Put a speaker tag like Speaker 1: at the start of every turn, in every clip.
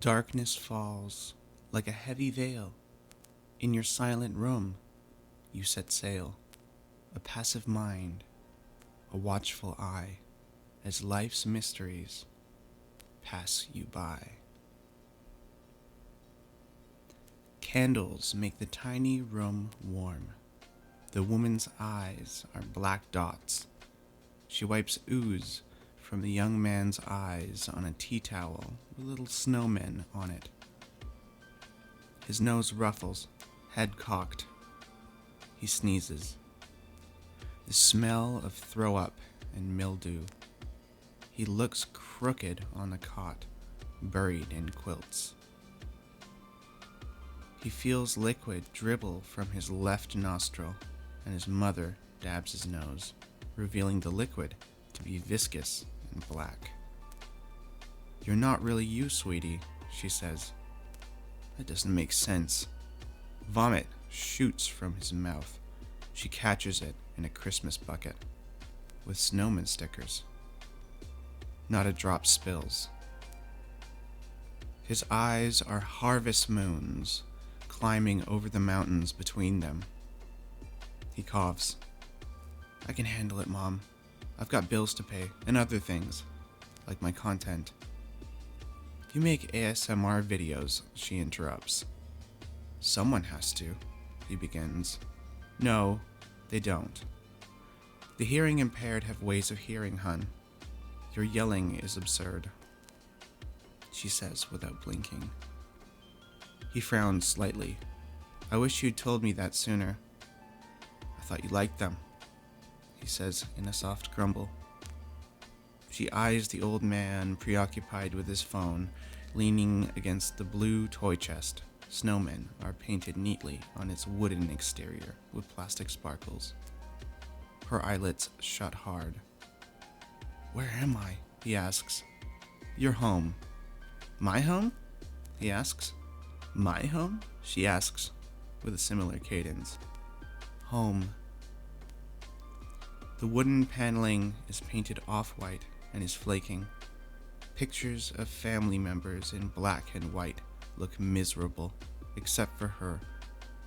Speaker 1: Darkness falls like a heavy veil. In your silent room, you set sail, a passive mind, a watchful eye, as life's mysteries pass you by. Candles make the tiny room warm. The woman's eyes are black dots. She wipes ooze from the young man's eyes on a tea towel with little snowmen on it. His nose ruffles, head cocked. He sneezes. The smell of throw up and mildew. He looks crooked on the cot, buried in quilts. He feels liquid dribble from his left nostril, and his mother dabs his nose, revealing the liquid to be viscous and black. "You're not really you, sweetie," she says. That doesn't make sense. Vomit shoots from his mouth. She catches it in a Christmas bucket with snowman stickers. Not a drop spills. His eyes are harvest moons climbing over the mountains between them. He coughs. "I can handle it, Mom. I've got bills to pay and other things, like my content." "You make ASMR videos," she interrupts. "Someone has to," he begins. "No, they don't. The hearing impaired have ways of hearing, hun. Your yelling is absurd," she says without blinking. He frowns slightly. "I wish you'd told me that sooner. I thought you liked them," he says in a soft grumble. She eyes the old man preoccupied with his phone, leaning against the blue toy chest. Snowmen are painted neatly on its wooden exterior with plastic sparkles. Her eyelids shut hard. "Where am I?" he asks. "You're home." "My home?" he asks. "My home?" she asks, with a similar cadence. "Home." The wooden paneling is painted off-white and is flaking. Pictures of family members in black and white look miserable, except for her,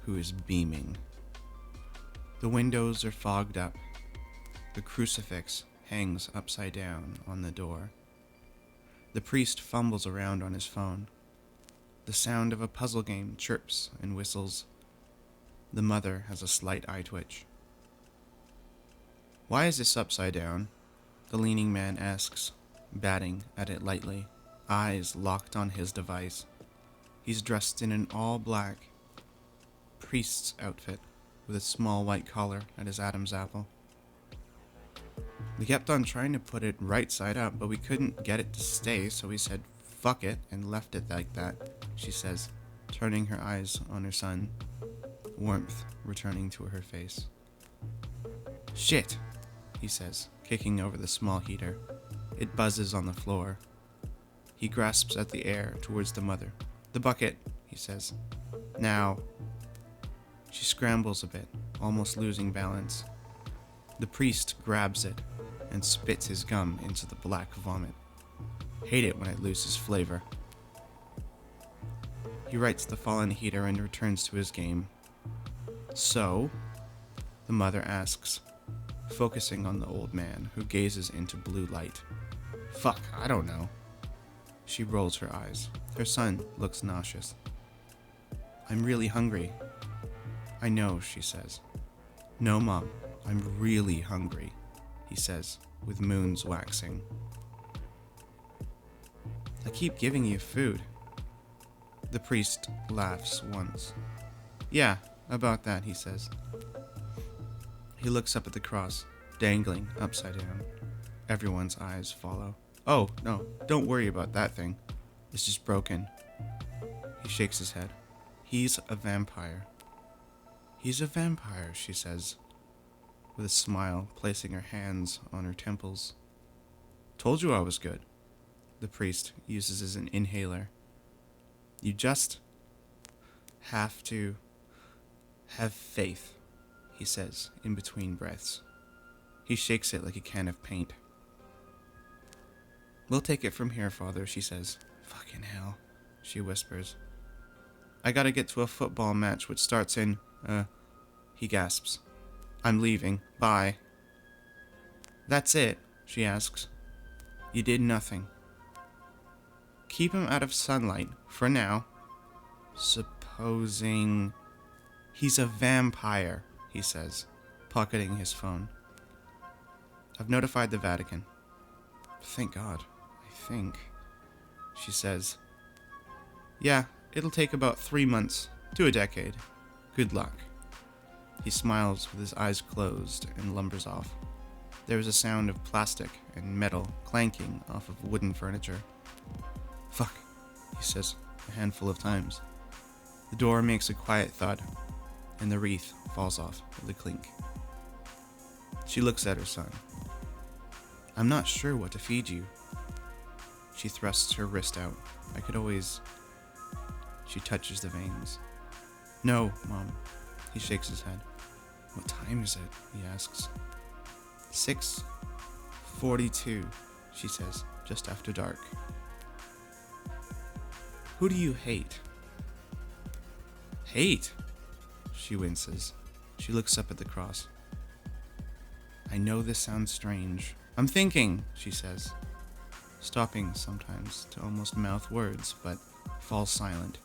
Speaker 1: who is beaming. The windows are fogged up. The crucifix hangs upside down on the door. The priest fumbles around on his phone. The sound of a puzzle game chirps and whistles. The mother has a slight eye twitch. "Why is this upside down?" the leaning man asks, batting at it lightly, eyes locked on his device. He's dressed in an all-black priest's outfit with a small white collar at his Adam's apple. "We kept on trying to put it right side up, but we couldn't get it to stay, so we said fuck it and left it like that," she says, turning her eyes on her son, warmth returning to her face. "Shit," he says, kicking over the small heater. It buzzes on the floor. He grasps at the air towards the mother. "The bucket," he says. "Now." She scrambles a bit, almost losing balance. The priest grabs it and spits his gum into the black vomit. Hate it when it loses flavor. He rights the fallen heater and returns to his game. "So?" the mother asks, focusing on the old man, who gazes into blue light. "Fuck, I don't know." She rolls her eyes. Her son looks nauseous. "I'm really hungry." "I know," she says. "No, Mom, I'm really hungry," he says, with moons waxing. "I keep giving you food." The priest laughs once. "Yeah, about that," he says. He looks up at the cross, dangling upside down. Everyone's eyes follow. "Oh, no, don't worry about that thing. It's just broken." He shakes his head. "He's a vampire." "He's a vampire," she says, with a smile, placing her hands on her temples. "Told you I was good." The priest uses as an inhaler. "You just have to have faith," he says in between breaths. He shakes it like a can of paint. "We'll take it from here, Father," she says. Fucking hell. she whispers. I gotta get to a football match which starts in, he gasps. I'm leaving. Bye. That's it, she asks. You did nothing. Keep him out of sunlight, for now. Supposing... He's a vampire, he says, pocketing his phone. I've notified the Vatican. Thank God, I think, she says. Yeah, it'll take about 3 months to a decade. Good luck. He smiles with his eyes closed and lumbers off. There is a sound of plastic and metal clanking off of wooden furniture. Fuck, he says a handful of times. The door makes a quiet thud, and the wreath falls off with a clink. She looks at her son. I'm not sure what to feed you. She thrusts her wrist out. I could always... She touches the veins. No, Mom. He shakes his head. What time is it? He asks. 6:42, she says, just after dark. Who do you hate? Hate? She winces. She looks up at the cross. I know this sounds strange. I'm thinking, she says, stopping sometimes to almost mouth words, but falls silent.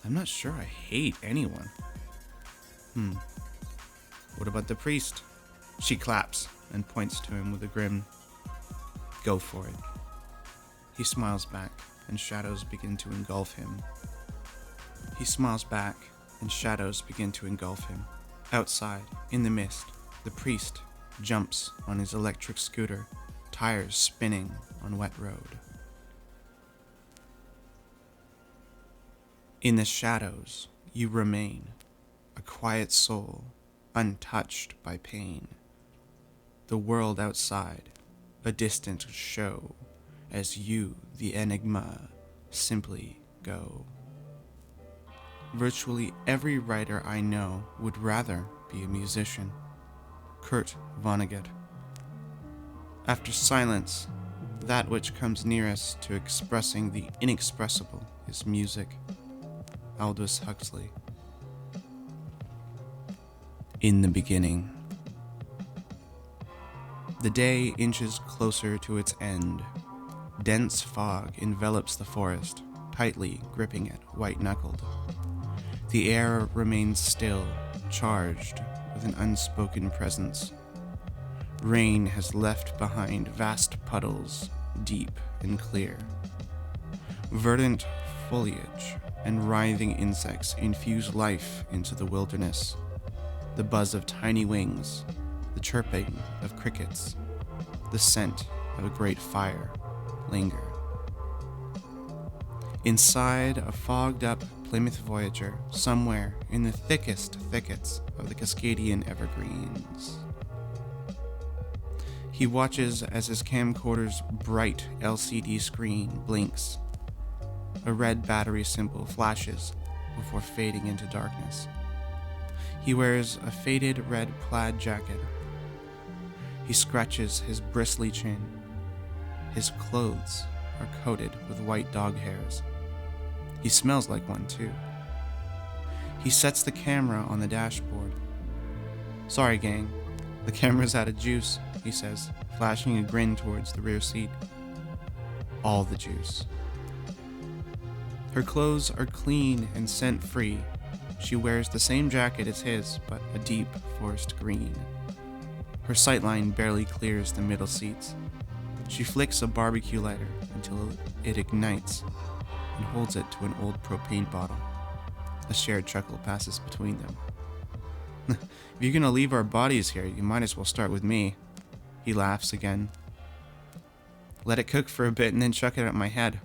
Speaker 1: I'm not sure I hate anyone. What about the priest? She claps and points to him with a grin. Go for it. He smiles back, and shadows begin to engulf him. Outside, in the mist, the priest jumps on his electric scooter, tires spinning on wet road. In the shadows, you remain, a quiet soul, untouched by pain. The world outside, a distant show, as you, the enigma, simply go. Virtually every writer I know would rather be a musician. Kurt Vonnegut. After silence, that which comes nearest to expressing the inexpressible is music. Aldous Huxley. In the beginning. The day inches closer to its end. Dense fog envelops the forest, tightly gripping it white-knuckled. The air remains still, charged with an unspoken presence. Rain has left behind vast puddles, deep and clear. Verdant foliage and writhing insects infuse life into the wilderness. The buzz of tiny wings, the chirping of crickets, the scent of a great fire linger. Inside a fogged-up Plymouth Voyager, somewhere in the thickest thickets of the Cascadian evergreens. He watches as his camcorder's bright LCD screen blinks. A red battery symbol flashes before fading into darkness. He wears a faded red plaid jacket. He scratches his bristly chin. His clothes are coated with white dog hairs. He smells like one, too. He sets the camera on the dashboard. Sorry, gang. The camera's out of juice, he says, flashing a grin towards the rear seat. All the juice. Her clothes are clean and scent-free. She wears the same jacket as his, but a deep forest green. Her sightline barely clears the middle seats. She flicks a barbecue lighter until it ignites and holds it to an old propane bottle. A shared chuckle passes between them. If you're gonna leave our bodies here, you might as well start with me. He laughs again. Let it cook for a bit and then chuck it at my head.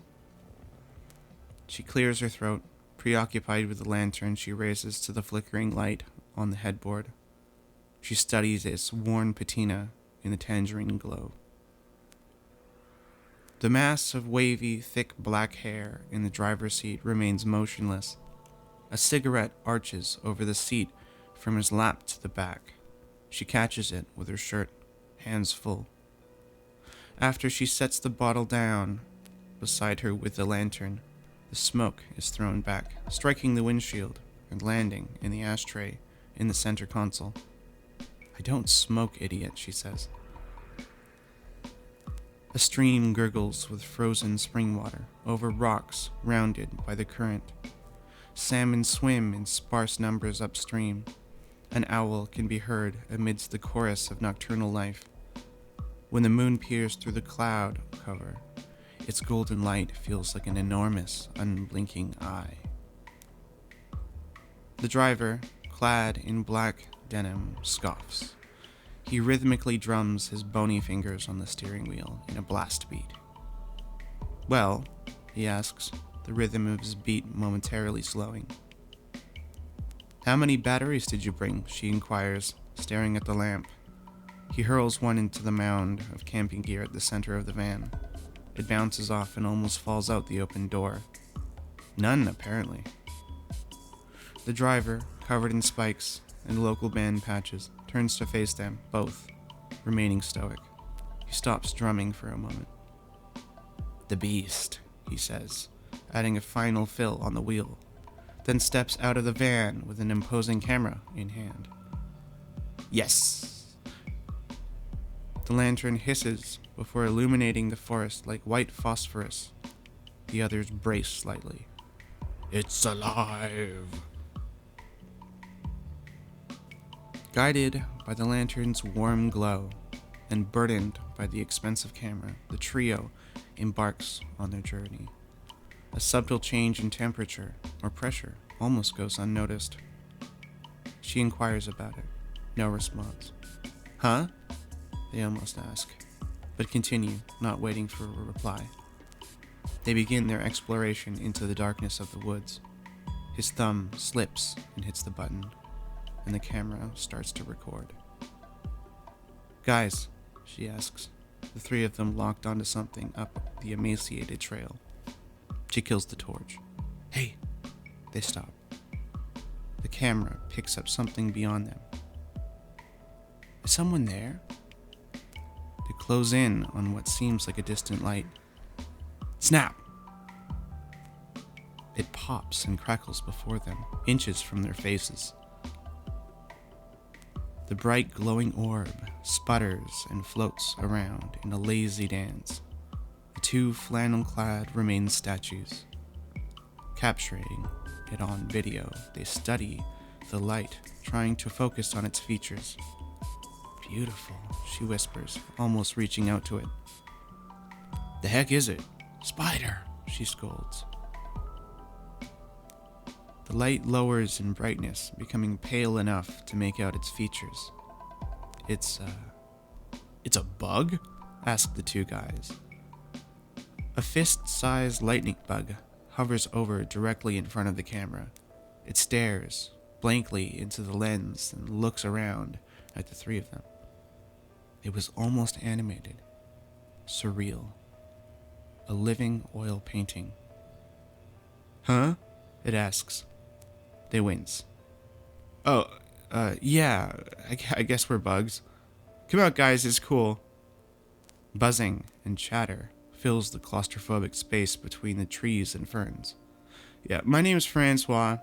Speaker 1: She clears her throat. Preoccupied with the lantern she raises to the flickering light on the headboard. She studies its worn patina in the tangerine glow. The mass of wavy, thick black hair in the driver's seat remains motionless. A cigarette arches over the seat from his lap to the back. She catches it with her shirt, hands full. After she sets the bottle down beside her with the lantern, The smoke is thrown back, striking the windshield and landing in the ashtray in the center console. "I don't smoke, idiot," she says. A stream gurgles with frozen spring water over rocks rounded by the current. Salmon swim in sparse numbers upstream. An owl can be heard amidst the chorus of nocturnal life. When the moon peers through the cloud cover, its golden light feels like an enormous, unblinking eye. The driver, clad in black denim, scoffs. He rhythmically drums his bony fingers on the steering wheel in a blast beat. "Well," he asks, the rhythm of his beat momentarily slowing. "How many batteries did you bring?" she inquires, staring at the lamp. He hurls one into the mound of camping gear at the center of the van. It bounces off and almost falls out the open door. None, apparently. The driver, covered in spikes and local band patches, turns to face them, both, remaining stoic. He stops drumming for a moment. "The beast," he says, adding a final fill on the wheel, then steps out of the van with an imposing camera in hand. "Yes!" The lantern hisses before illuminating the forest like white phosphorus. The others brace slightly. "It's alive!" Guided by the lantern's warm glow and burdened by the expensive camera, the trio embarks on their journey. A subtle change in temperature or pressure almost goes unnoticed. She inquires about it. No response. "Huh?" they almost ask, but continue, not waiting for a reply. They begin their exploration into the darkness of the woods. His thumb slips and hits the button, and the camera starts to record. "Guys," she asks, the three of them locked onto something up the emaciated trail. She kills the torch. "Hey!" They stop. The camera picks up something beyond them. Is someone there? They close in on what seems like a distant light. Snap! It pops and crackles before them, inches from their faces. The bright glowing orb sputters and floats around in a lazy dance. The two flannel-clad remain statues. Capturing it on video, they study the light, trying to focus on its features. "Beautiful," she whispers, almost reaching out to it. "The heck is it?" "Spider," she scolds. The light lowers in brightness, becoming pale enough to make out its features. It's a bug?" ask the two guys. A fist-sized lightning bug hovers over directly in front of the camera. It stares blankly into the lens and looks around at the three of them. It was almost animated, surreal, a living oil painting. "Huh?" it asks. They wince. "Oh, yeah, I guess we're bugs. Come out, guys, it's cool." Buzzing and chatter fills the claustrophobic space between the trees and ferns. "Yeah, my name is Francois.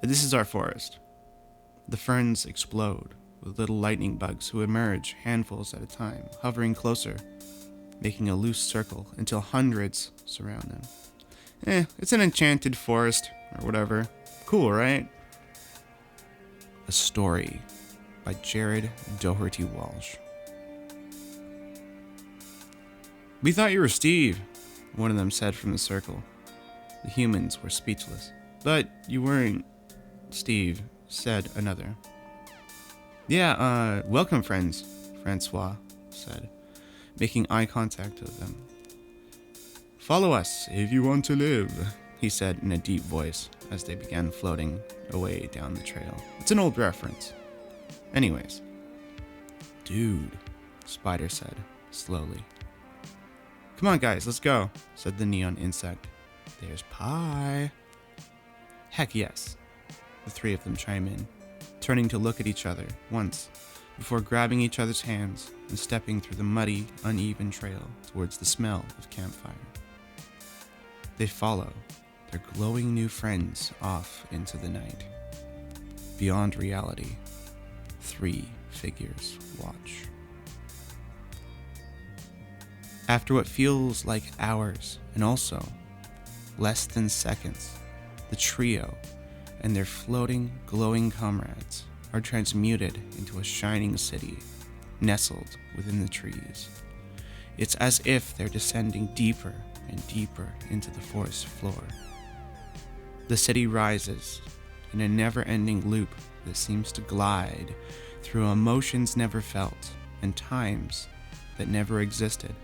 Speaker 1: This is our forest." The ferns explode, with little lightning bugs who emerge handfuls at a time, hovering closer, making a loose circle until hundreds surround them. It's an enchanted forest, or whatever. Cool, right? A story by Jared Doherty Walsh. "We thought you were Steve," one of them said from the circle. The humans were speechless. "But you weren't Steve," said another. "Yeah, welcome, friends," Francois said, making eye contact with them. "Follow us if you want to live," he said in a deep voice as they began floating away down the trail. It's an old reference. Anyways. "Dude," Spider said, slowly. "Come on, guys, let's go," said the neon insect. "There's pie." "Heck yes," the three of them chime in, turning to look at each other once, before grabbing each other's hands and stepping through the muddy, uneven trail towards the smell of campfire. They follow, their glowing new friends off into the night. Beyond reality, 3 figures watch. After what feels like hours, and also less than seconds, the trio and their floating, glowing comrades are transmuted into a shining city, nestled within the trees. It's as if they're descending deeper and deeper into the forest floor. The city rises in a never-ending loop that seems to glide through emotions never felt and times that never existed.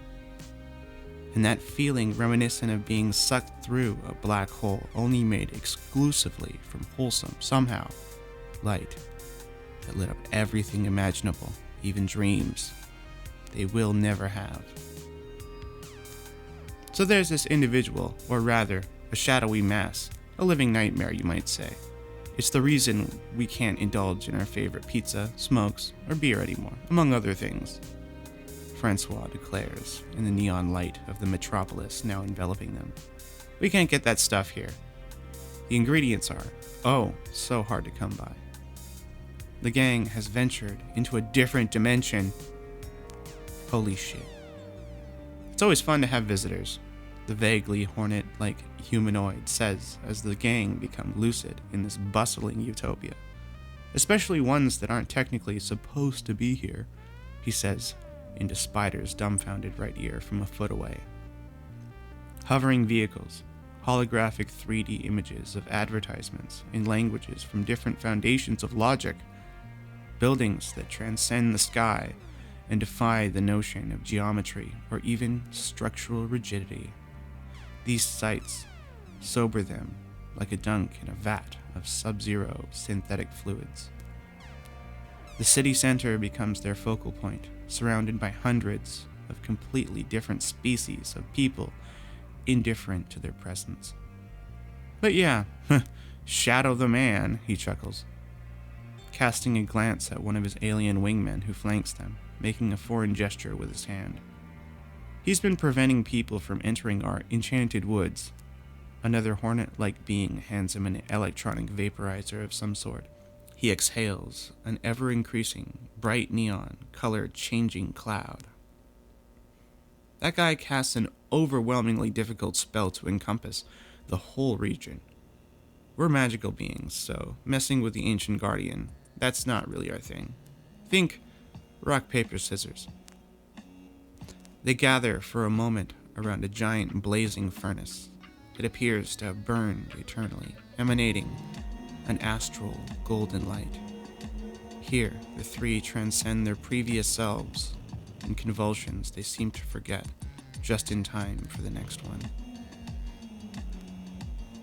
Speaker 1: And that feeling reminiscent of being sucked through a black hole only made exclusively from wholesome, somehow, light that lit up everything imaginable, even dreams they will never have. So there's this individual, or rather, a shadowy mass, a living nightmare you might say. It's the reason we can't indulge in our favorite pizza, smokes, or beer anymore, among other things, Francois declares in the neon light of the metropolis now enveloping them. We can't get that stuff here. The ingredients are, so hard to come by. The gang has ventured into a different dimension. Holy shit. It's always fun to have visitors, the vaguely hornet-like humanoid says as the gang become lucid in this bustling utopia. Especially ones that aren't technically supposed to be here, he says into Spider's dumbfounded right ear from a foot away. Hovering vehicles, holographic 3D images of advertisements in languages from different foundations of logic, buildings that transcend the sky and defy the notion of geometry or even structural rigidity. These sights sober them like a dunk in a vat of sub-zero synthetic fluids. The city center becomes their focal point, surrounded by hundreds of completely different species of people indifferent to their presence. But yeah, Shadow the Man, he chuckles, casting a glance at one of his alien wingmen who flanks them, making a foreign gesture with his hand. He's been preventing people from entering our enchanted woods. Another hornet-like being hands him an electronic vaporizer of some sort. He exhales an ever-increasing, bright neon, color-changing cloud. That guy casts an overwhelmingly difficult spell to encompass the whole region. We're magical beings, so messing with the Ancient Guardian, that's not really our thing. Think rock, paper, scissors. They gather for a moment around a giant blazing furnace. It appears to have burned eternally, emanating an astral golden light. Here, the 3 transcend their previous selves. In convulsions, they seem to forget, just in time for the next one.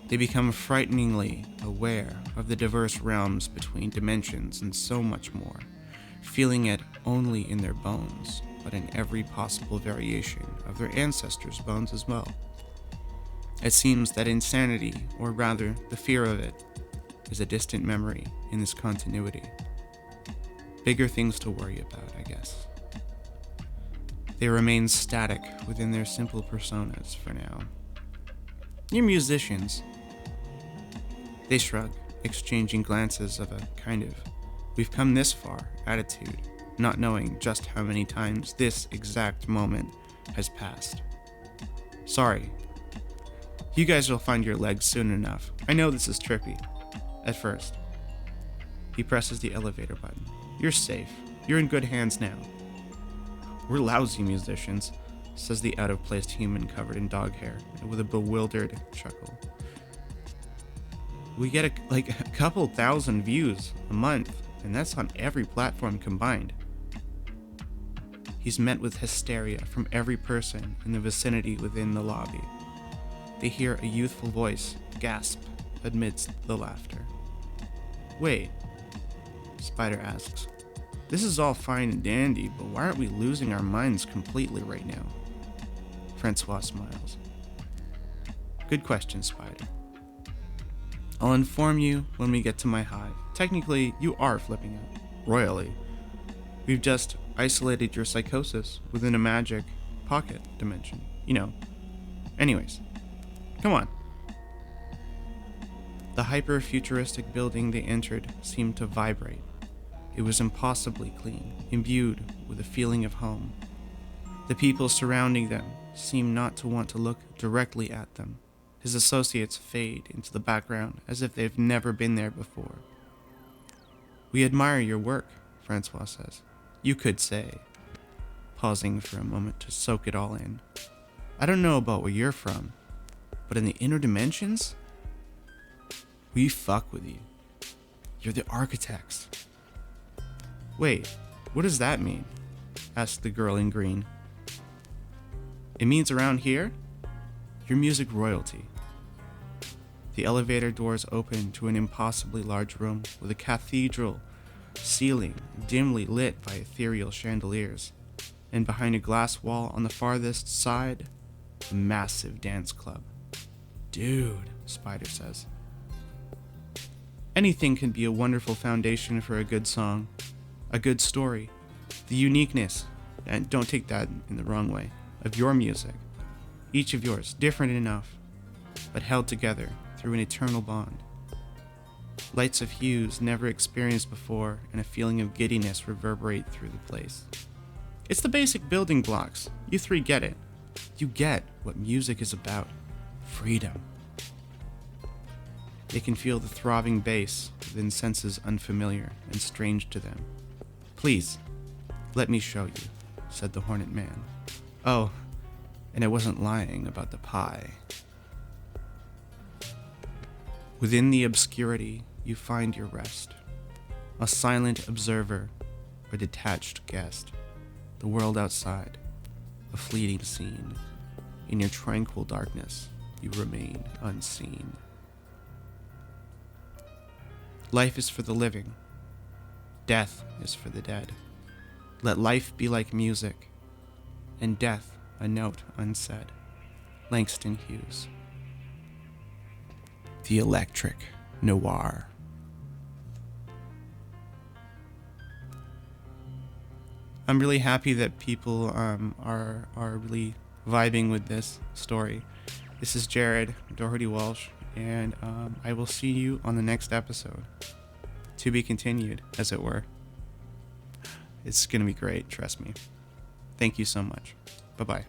Speaker 1: They become frighteningly aware of the diverse realms between dimensions and so much more, feeling it only in their bones, but in every possible variation of their ancestors' bones as well. It seems that insanity, or rather the fear of it, is a distant memory in this continuity. Bigger things to worry about, I guess. They remain static within their simple personas for now. You're musicians. They shrug, exchanging glances of a kind of "we've come this far" attitude, not knowing just how many times this exact moment has passed. Sorry. You guys will find your legs soon enough. I know this is trippy. At first. He presses the elevator button. You're safe. You're in good hands now. We're lousy musicians, says the out-of-place human covered in dog hair, with a bewildered chuckle. We get a couple thousand views a month, and that's on every platform combined. He's met with hysteria from every person in the vicinity within the lobby. They hear a youthful voice gasp amidst the laughter. Wait, Spider asks. This is all fine and dandy, but why aren't we losing our minds completely right now? Francois smiles. Good question, Spider. I'll inform you when we get to my hive. Technically, you are flipping out. Royally. We've just isolated your psychosis within a magic pocket dimension. You know. Anyways. Come on. The hyper-futuristic building they entered seemed to vibrate. It was impossibly clean, imbued with a feeling of home. The people surrounding them seemed not to want to look directly at them. His associates fade into the background as if they've never been there before. "We admire your work," Francois says. "You could say," pausing for a moment to soak it all in. "I don't know about where you're from, but in the inner dimensions, we fuck with you. You're the architects." "Wait, what does that mean?" asked the girl in green. "It means around here, you're music royalty." The elevator doors open to an impossibly large room with a cathedral ceiling dimly lit by ethereal chandeliers, and behind a glass wall on the farthest side, a massive dance club. "Dude," Spider says. Anything can be a wonderful foundation for a good song, a good story. The uniqueness, and don't take that in the wrong way, of your music. Each of yours, different enough, but held together through an eternal bond. Lights of hues never experienced before, and a feeling of giddiness reverberate through the place. It's the basic building blocks. You three get it. You get what music is about. Freedom. They can feel the throbbing bass within senses unfamiliar and strange to them. "Please, let me show you," said the Hornet Man. "Oh, and I wasn't lying about the pie." Within the obscurity, you find your rest. A silent observer or detached guest. The world outside, a fleeting scene. In your tranquil darkness, you remain unseen. Life is for the living. Death is for the dead. Let life be like music, and death a note unsaid. Langston Hughes. The Electric Noir. I'm really happy that people are really vibing with this story. This is Jared Doherty Walsh, and I will see you on the next episode. To be continued, as it were. It's going to be great, trust me. Thank you so much. Bye-bye.